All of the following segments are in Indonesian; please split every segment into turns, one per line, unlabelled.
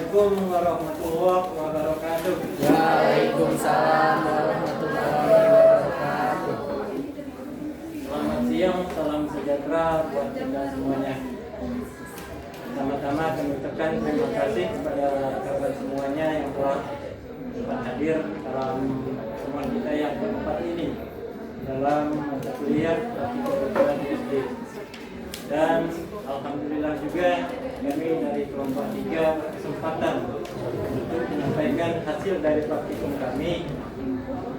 Assalamualaikum warahmatullahi wabarakatuh.
Waalaikumsalam warahmatullahi wabarakatuh.
Selamat siang, salam sejahtera buat kita semuanya. Pertama-tama kami ucapkan terima kasih kepada kawan semuanya yang telah hadir dalam pertemuan kita yang keempat ini dalam mata kuliah kebetulan SD. Dan alhamdulillah juga kami dari kelompok 3 berkesempatan untuk menyampaikan hasil dari praktikum kami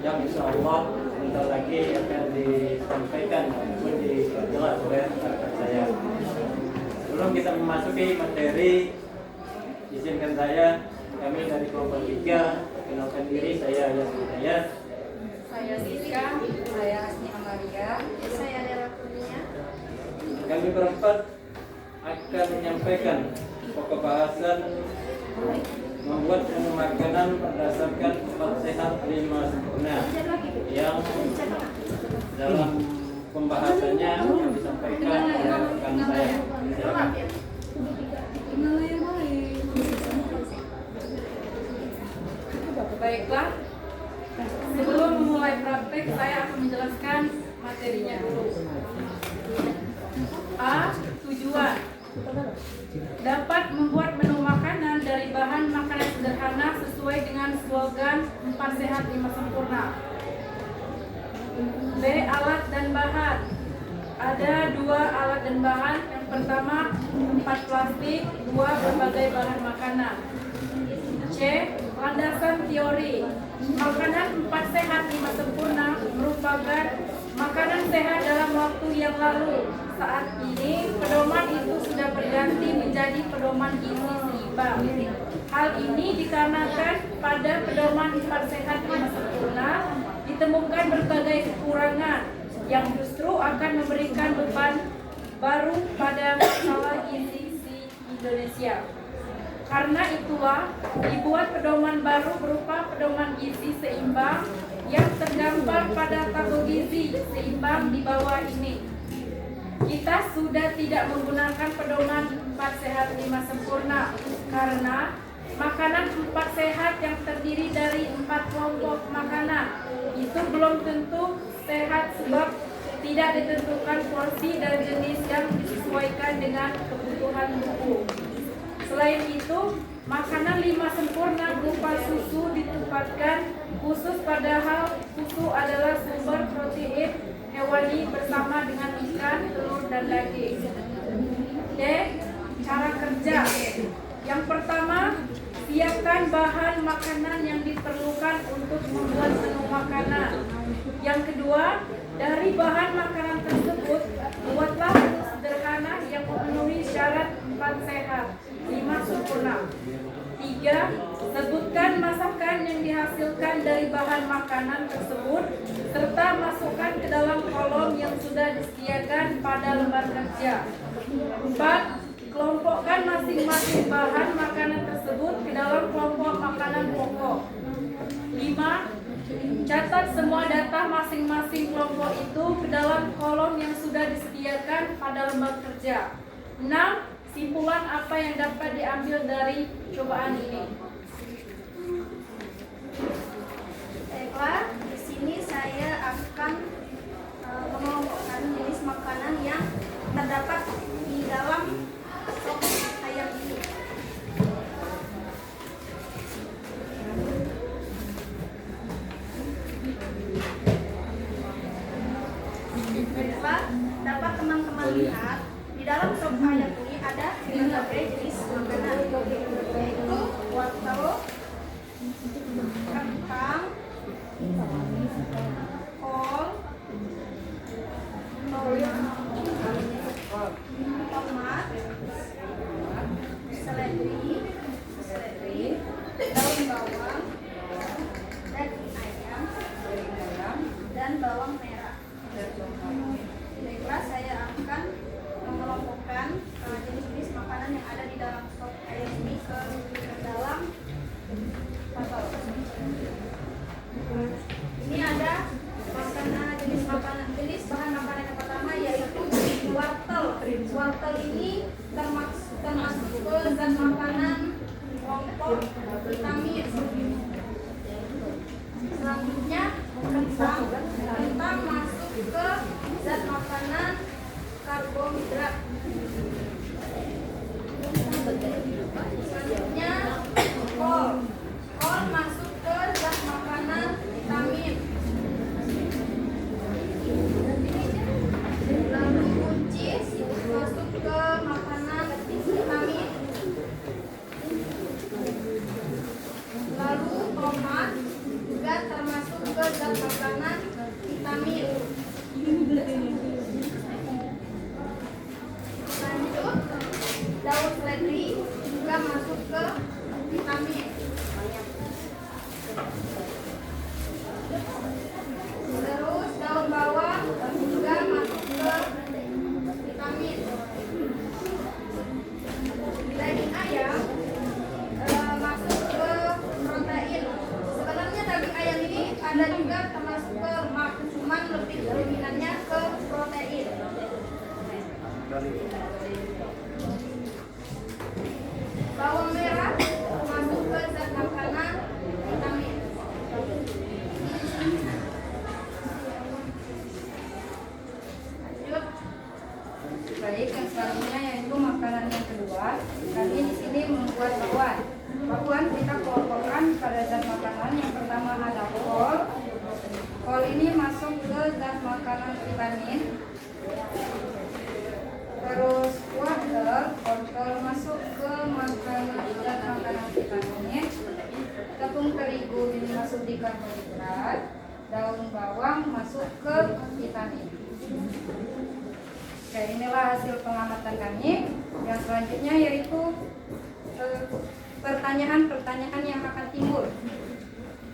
yang insya Allah bentar lagi akan disampaikan maupun dijelaskan oleh rekan saya. Sebelum kita memasuki materi, izinkan saya, kami dari kelompok 3 kenalkan diri. Saya Ayas Hidayat.
Saya Siska, saya Asmi Amalia, saya Dela Kurnia.
Kami berempat akan menyampaikan pokok bahasan membuat menu makanan berdasarkan 4 sehat 5 sempurna yang dalam pembahasannya yang disampaikan oleh rekan saya. Silakan.
Baiklah, sebelum memulai praktek saya akan menjelaskan materinya dulu. A. Tujuan dapat membuat menu makanan dari bahan makanan sederhana sesuai dengan slogan 4 sehat 5 sempurna. B. Alat dan bahan. Ada 2 alat dan bahan. Yang pertama 4 plastik, 2 berbagai bahan makanan. C. Landasan teori. Makanan 4 sehat 5 sempurna merupakan makanan sehat dalam waktu yang lalu. Saat ini pedoman itu sudah berganti menjadi pedoman gizi seimbang. Hal ini dikarenakan pada pedoman 4 sehat 5 sempurna ditemukan berbagai kekurangan yang justru akan memberikan beban baru pada masalah gizi di Indonesia. Karena itulah dibuat pedoman baru berupa pedoman gizi seimbang yang tergambar pada tabel gizi seimbang di bawah ini. Kita sudah tidak menggunakan pedoman 4 sehat 5 sempurna karena makanan 4 sehat yang terdiri dari 4 kelompok makanan itu belum tentu sehat sebab tidak ditentukan porsi dan jenis yang disesuaikan dengan kebutuhan tubuh. Selain itu, makanan 5 sempurna berupa susu ditempatkan khusus padahal susu adalah sumber protein hewani bersama dengan ikan, telur, dan daging. D. Cara kerja. Yang pertama, siapkan bahan makanan yang diperlukan untuk membuat menu makanan. Yang kedua, dari bahan makanan tersebut, buatlah menu sederhana yang memenuhi syarat 4 sehat 5 sempurna. 3. Sebutkan masakan yang dihasilkan dari bahan makanan tersebut serta masukkan ke dalam kolom yang sudah disediakan pada lembar kerja. 4. Kelompokkan masing-masing bahan makanan tersebut ke dalam kelompok makanan pokok. 5. Catat semua data masing-masing kelompok itu ke dalam kolom yang sudah disediakan pada lembar kerja. 6. Simpulan apa yang dapat diambil dari cobaan ini?
Baiklah, di sini saya akan mengelompokkan jenis makanan yang terdapat di dalam sop ayam ini. Baiklah, dapat teman-teman lihat di dalam sop ayam ini ada berbagai jenis makanan, yaitu wortel, bahan makanan vitamin. Lanjut, daun seledri juga masuk ke vitamin. Terus daun bawang juga masuk ke vitamin. Daging ayam masuk ke protein. Sebenarnya daging ayam ini ada juga termasuk ke lemak, cuman lebih dominannya ke protein. Bawang merah masuk ke zat makanan vitamin. Lanjut. Baik, yang selanjutnya yaitu makanan yang kedua. Kami di sini membuat bakwan. Bakwan kita kelompokkan pada zat makanan. Yang pertama ada kol. Kol ini masuk ke zat makanan vitamin. Terus wortel masuk ke zat makanan vitamin. Tepung terigu ini masuk di karbohidrat. Daun bawang masuk ke vitamin. Oke, inilah hasil pengamatan kami. Yang selanjutnya yaitu pertanyaan-pertanyaan yang akan timbul.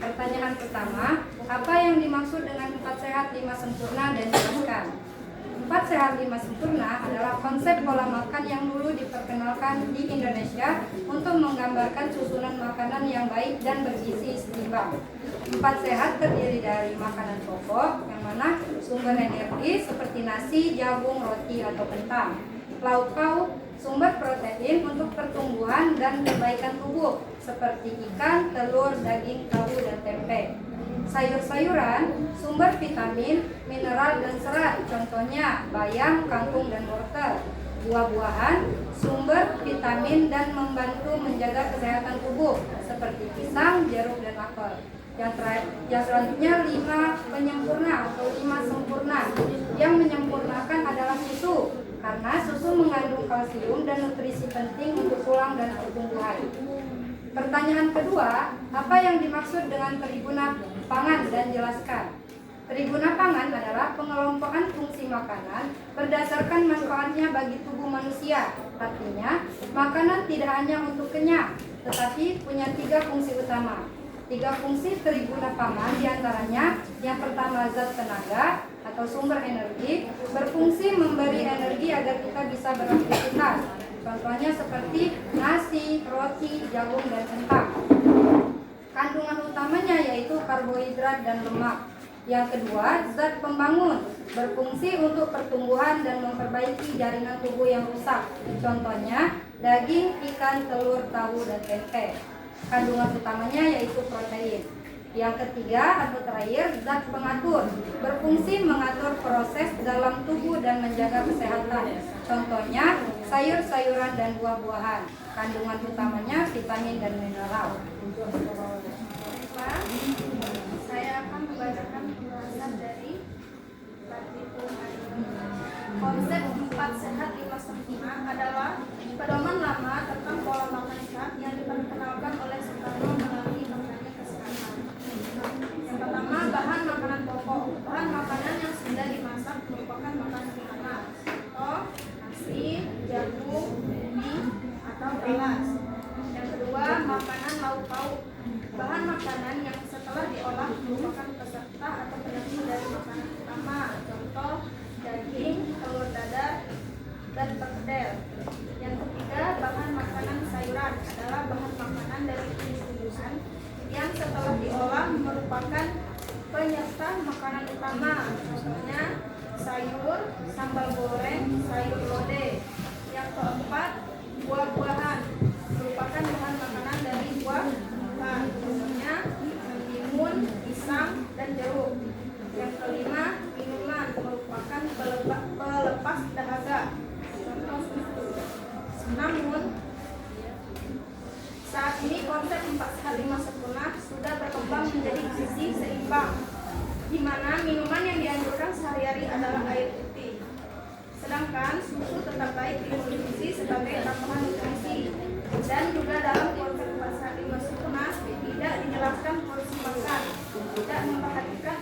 Pertanyaan pertama, apa yang dimaksud dengan 4 sehat 5 sempurna dan jelaskan. 4 sehat 5 sempurna adalah konsep pola makan yang dulu diperkenalkan di Indonesia untuk menggambarkan susunan makanan yang baik dan bergizi seimbang. 4 sehat terdiri dari makanan pokok, yang mana sumber energi seperti nasi, jagung, roti, atau kentang. Lauk pauk, sumber protein untuk pertumbuhan dan perbaikan tubuh, seperti ikan, telur, daging, tahu, dan tempe. Sayur-sayuran, sumber vitamin, mineral, dan serat, contohnya bayam, kangkung, dan wortel. Buah-buahan, sumber vitamin dan membantu menjaga kesehatan tubuh, seperti pisang, jeruk, dan apel. Yang selanjutnya 5 penyempurna atau 5 sempurna. Yang menyempurnakan adalah susu, karena susu mengandung kalsium dan nutrisi penting untuk tulang dan pertumbuhan. Pertanyaan kedua, apa yang dimaksud dengan triguna pangan dan jelaskan. Triguna pangan adalah pengelompokan fungsi makanan berdasarkan manfaatnya bagi tubuh manusia. Artinya, makanan tidak hanya untuk kenyang, tetapi punya 3 fungsi utama. 3 fungsi triguna pangan diantaranya, yang pertama zat tenaga atau sumber energi, berfungsi memberi energi agar kita bisa beraktivitas. Contohnya seperti nasi, roti, jagung, dan kentang. Kandungan utamanya yaitu karbohidrat dan lemak. Yang kedua, zat pembangun, berfungsi untuk pertumbuhan dan memperbaiki jaringan tubuh yang rusak. Contohnya daging, ikan, telur, tahu, dan tempe. Kandungan utamanya yaitu protein. Yang ketiga atau terakhir, zat pengatur, berfungsi mengatur proses dalam tubuh dan menjaga kesehatan. Contohnya sayur-sayuran dan buah-buahan. Kandungan utamanya vitamin dan mineral. Saya akan membacakan penjelasan dari Batitum. Konsep 4 sehat 5 sempurna adalah pedoman lama tentang pola makan sehat yang diperkenalkan oleh Soekarno melalui kampanye kesehatan. Yang pertama, bahan makanan pokok. Bahan makanan yang sudah dimasak merupakan makanan utama. Contoh, nasi, jagung, mie, atau beras. Yang kedua, makanan lauk pauk. Bahan makanan yang setelah diolah merupakan peserta atau pendamping dari makanan utama. Contoh, daging, telur dadar, dan perkedel. Yang ketiga, bahan makanan sayuran adalah bahan makanan dari tumbuh-tumbuhan yang setelah diolah merupakan penyerta makanan utama. Contohnya sayur, sambal goreng, sayur lodeh. Yang keempat, buah-buahan merupakan bahan makanan dari buah-buahan. Contohnya mentimun, pisang, dan jeruk. Yang kelima, minuman merupakan pelepas dahaga. Contoh susu. Namun saat ini konsep 4 sehat 5 sempurna sudah berkembang menjadi gizi seimbang, di mana minuman yang dianjurkan sehari-hari adalah air putih. Sedangkan susu tetap baik dikonsumsi sebagai tambahan nutrisi. Dan juga dalam konsep 4 sehat 5 sempurna tidak dijelaskan porsi makan, tidak memperhatikan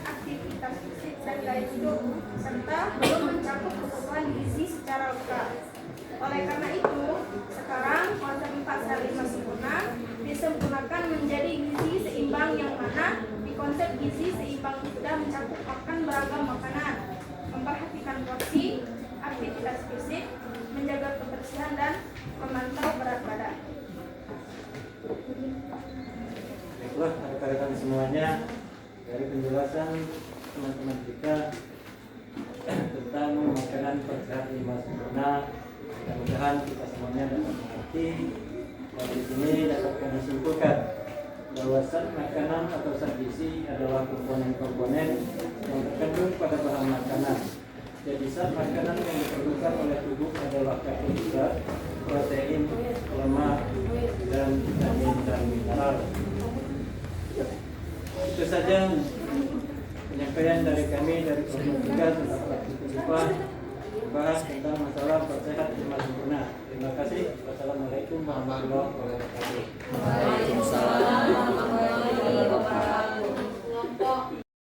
Konsep gizi seimbang sudah mencakup makan beragam makanan, memperhatikan porsi, aktivitas fisik, menjaga kebersihan dan memantau berat badan.
Baiklah rekan-rekan semuanya, dari penjelasan teman-teman kita tentang makanan bersehat 5 sempurna, mudah-mudahan kita semuanya dapat mengerti. Dari sini dapat kami simpulkan bahwa zat makanan atau zat gizi adalah komponen-komponen yang terkandung pada bahan makanan. Jadi zat makanan yang diperlukan oleh tubuh adalah karbohidrat, protein, lemak, dan vitamin dan mineral. Itu saja penyampaian dari kami dari kelompok 3 tentang praktik membahas tentang masalah bersehat 5 sempurna. Terima kasih. Wassalamualaikum warahmatullahi wabarakatuh.